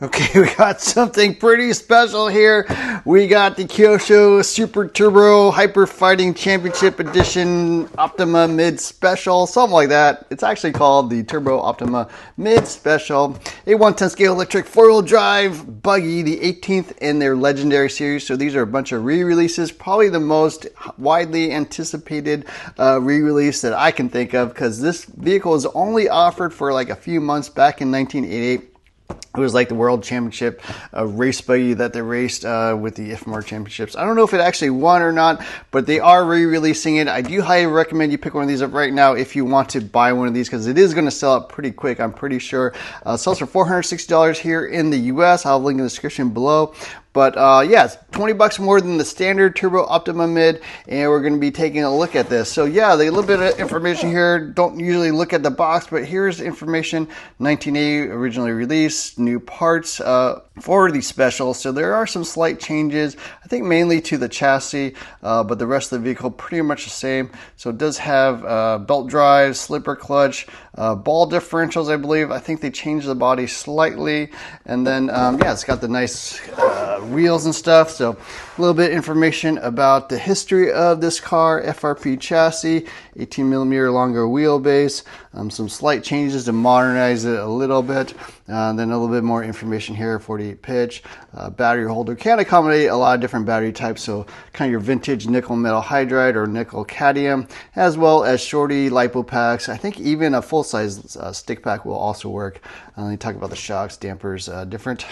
Okay, we got something pretty special here. We got the Kyosho Super Turbo Hyper Fighting Championship Edition Optima Mid Special, something like that. It's actually called the Turbo Optima Mid Special. A 110 scale electric 4-wheel drive buggy, the 18th in their legendary series. So these are a bunch of re-releases, probably the most widely anticipated re-release that I can think of, because this vehicle was only offered for like a few months back in 1988. It was like the World Championship race buggy that they raced with the IFMAR Championships. I don't know if it actually won or not, but they are re-releasing it. I do highly recommend you pick one of these up right now if you want to buy one of these, because it is going to sell out pretty quick, I'm pretty sure. It sells for $460 here in the US. I'll have a link in the description below. But yeah, it's 20 bucks more than the standard Turbo Optima Mid, and we're going to be taking a look at this. So yeah, a little bit of information here. Don't usually look at the box, but here's information. 1980 originally released, new parts for the special. So there are some slight changes, I think mainly to the chassis, but the rest of the vehicle pretty much the same. So it does have belt drive, slipper clutch, ball differentials, I believe. I think they changed the body slightly, and then yeah, it's got the nice wheels and stuff. So a little bit of information about the history of this car. FRP chassis, 18 millimeter longer wheelbase, some slight changes to modernize it a little bit, then a little bit more information here. 48 pitch, battery holder, can accommodate a lot of different battery types, so kind of your vintage nickel metal hydride or nickel cadmium, as well as shorty lipo packs. I think even a full-size stick pack will also work. They talk about the shocks, dampers, different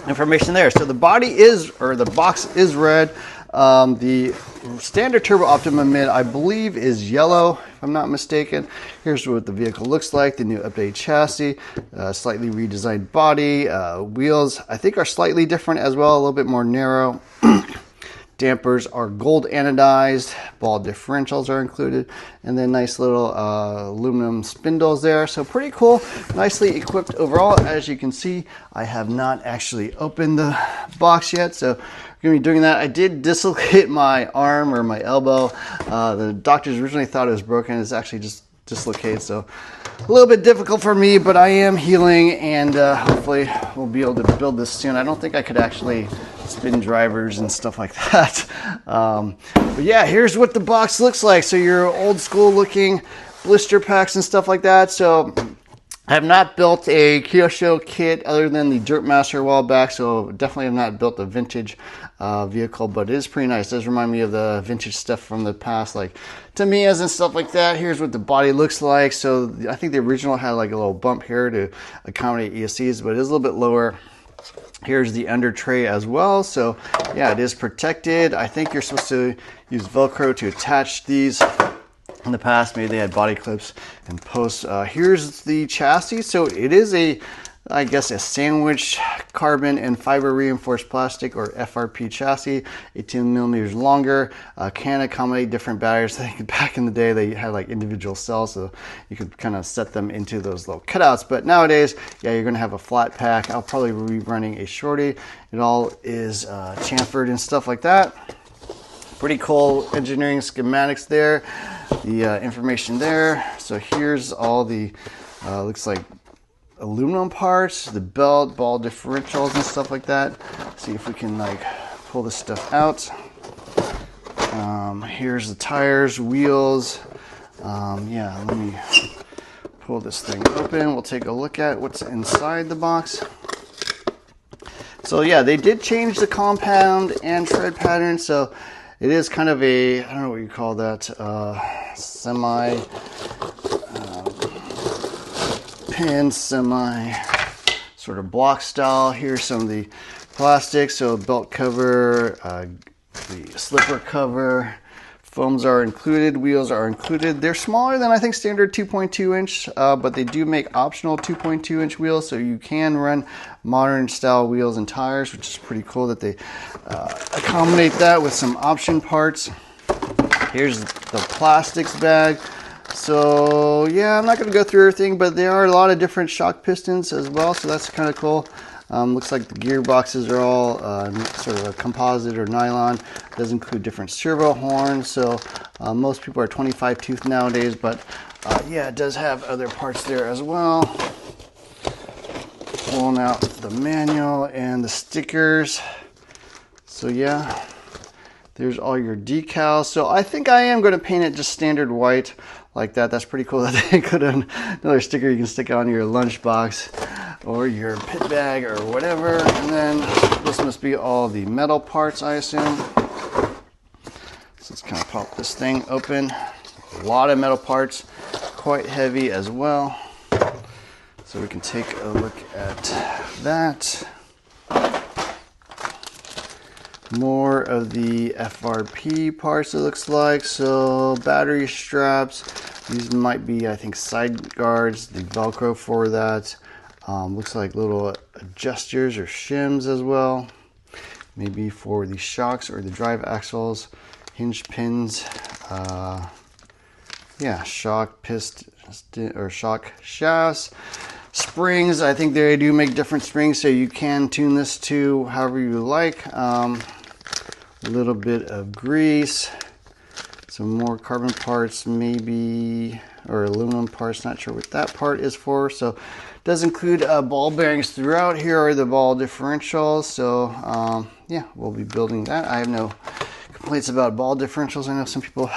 information there. So the body is, or the box is red. The standard Turbo Optima Mid, I believe, is yellow, if I'm not mistaken. Here's what the vehicle looks like. The new updated chassis, slightly redesigned body. Wheels, I think, are slightly different as well, a little bit more narrow. Dampers are gold anodized, ball differentials are included, and then nice little aluminum spindles there. So pretty cool, nicely equipped overall. As you can see, I have not actually opened the box yet, so we're going to be doing that. I did dislocate my arm or my elbow. The doctors originally thought it was broken. It's actually just dislocated, so a little bit difficult for me, but I am healing, and hopefully we'll be able to build this soon. I don't think I could actually spin drivers and stuff like that. But yeah, here's what the box looks like. So your old school looking blister packs and stuff like that. So I have not built a Kyosho kit other than the Dirt Master a while back, so definitely have not built a vintage vehicle, but it is pretty nice. It does remind me of the vintage stuff from the past, like Tamiya's and stuff like that. Here's what the body looks like. So I think the original had like a little bump here to accommodate ESCs, but it is a little bit lower. Here's the under tray as well. So yeah, it is protected. I think you're supposed to use Velcro to attach these. In the past, maybe they had body clips and posts. Here's the chassis. So it is I guess a sandwich carbon and fiber reinforced plastic, or FRP chassis, 18 millimeters longer, can accommodate different batteries. I think back in the day they had like individual cells, so you could kind of set them into those little cutouts. But nowadays, yeah, you're gonna have a flat pack. I'll probably be running a shorty. It all is chamfered and stuff like that. Pretty cool engineering schematics there. The information there. So here's all the looks like aluminum parts, the belt, ball differentials and stuff like that. See if we can like pull this stuff out. Here's the tires, wheels. Yeah, let me pull this thing open. We'll take a look at what's inside the box. So yeah, they did change the compound and tread pattern. So it is kind of a, I don't know what you call that, semi pin, semi sort of block style. Here's some of the plastics. So belt cover, the slipper cover, foams are included, wheels are included. They're smaller than I think standard 2.2 inch, but they do make optional 2.2 inch wheels, so you can run modern style wheels and tires, which is pretty cool that they accommodate that with some option parts. Here's the plastics bag. So yeah, I'm not going to go through everything, but there are a lot of different shock pistons as well, so that's kind of cool. Looks like the gearboxes are all sort of a composite or nylon. It does include different servo horns, so most people are 25 tooth nowadays, but yeah, it does have other parts there as well. pulling out the manual and the stickers. So yeah, there's all your decals. So I think I am going to paint it just standard white like that. That's pretty cool that they could have another sticker you can stick on your lunchbox or your pit bag or whatever. And then this must be all the metal parts, I assume. So let's kind of pop this thing open. A lot of metal parts, quite heavy as well. So we can take a look at that. More of the FRP parts, it looks like. So battery straps, these might be, I think, side guards, the Velcro for that. Looks like little adjusters or shims as well. Maybe for the shocks or the drive axles, hinge pins, yeah, shock piston or shock shafts. Springs, I think they do make different springs, so you can tune this to however you like. A little bit of grease, some more carbon parts maybe, or aluminum parts, not sure what that part is for. So it does include ball bearings throughout. Here are the ball differentials. So yeah, we'll be building that. I have no complaints about ball differentials. I know some people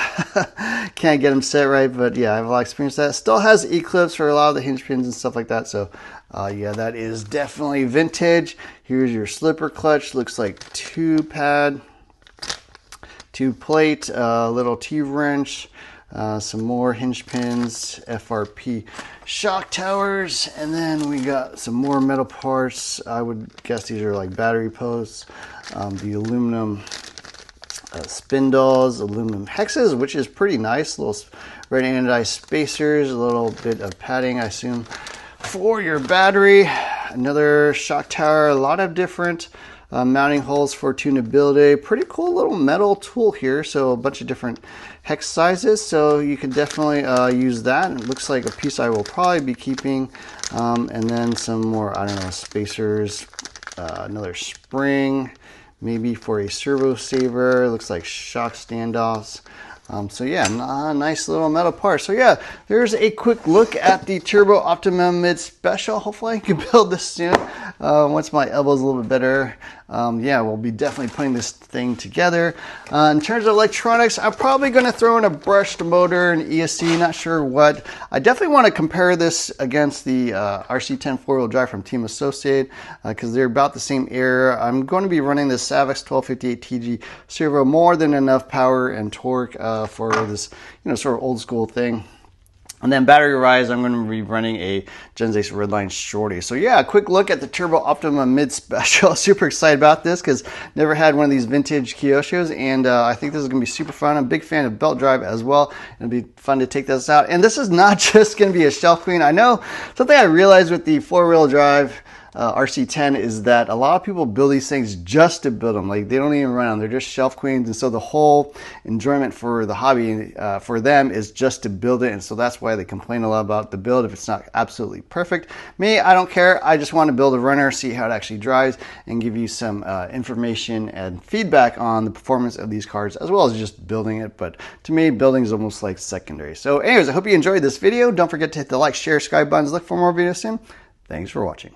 can't get them set right, but yeah, I have a lot of experience with that. Still has E-clips for a lot of the hinge pins and stuff like that. So yeah, that is definitely vintage. Here's your slipper clutch. Looks like 2-pad, 2-plate, little T-wrench, some more hinge pins, FRP shock towers, and then we got some more metal parts. I would guess these are like battery posts, the aluminum spindles, aluminum hexes, which is pretty nice. Little red anodized spacers, a little bit of padding, I assume, for your battery. Another shock tower, a lot of different mounting holes for tunability. Pretty cool little metal tool here. So a bunch of different hex sizes. So you can definitely use that. It looks like a piece I will probably be keeping. And then some more, I don't know, spacers, another spring, maybe for a servo saver. Looks like shock standoffs. So yeah, nice little metal part. So yeah, there's a quick look at the Turbo Optima Mid Special. Hopefully I can build this soon once my elbow's a little bit better. Yeah, we'll be definitely putting this thing together. In terms of electronics, I'm probably going to throw in a brushed motor and ESC, not sure what. I definitely want to compare this against the RC10 four-wheel drive from Team Associated because they're about the same era. I'm going to be running the Savox 1258 TG servo, more than enough power and torque for this, you know, sort of old school thing. And then battery rise, I'm going to be running a Gen 6 Redline Shorty. So yeah, a quick look at the Turbo Optima Mid Special. Super excited about this because never had one of these vintage Kyoshos, and I think this is going to be super fun. I'm a big fan of belt drive as well. It'll be fun to take this out. And this is not just going to be a shelf queen. I know something I realized with the four-wheel drive RC10 is that a lot of people build these things just to build them. Like, they don't even run them. They're just shelf queens. And so the whole enjoyment for the hobby for them is just to build it. And so that's why they complain a lot about the build if it's not absolutely perfect. Me, I don't care. I just want to build a runner, see how it actually drives, and give you some information and feedback on the performance of these cars, as well as just building it. But to me, building is almost like secondary. So anyways, I hope you enjoyed this video. Don't forget to hit the like, share, subscribe buttons. Look for more videos soon. Thanks for watching.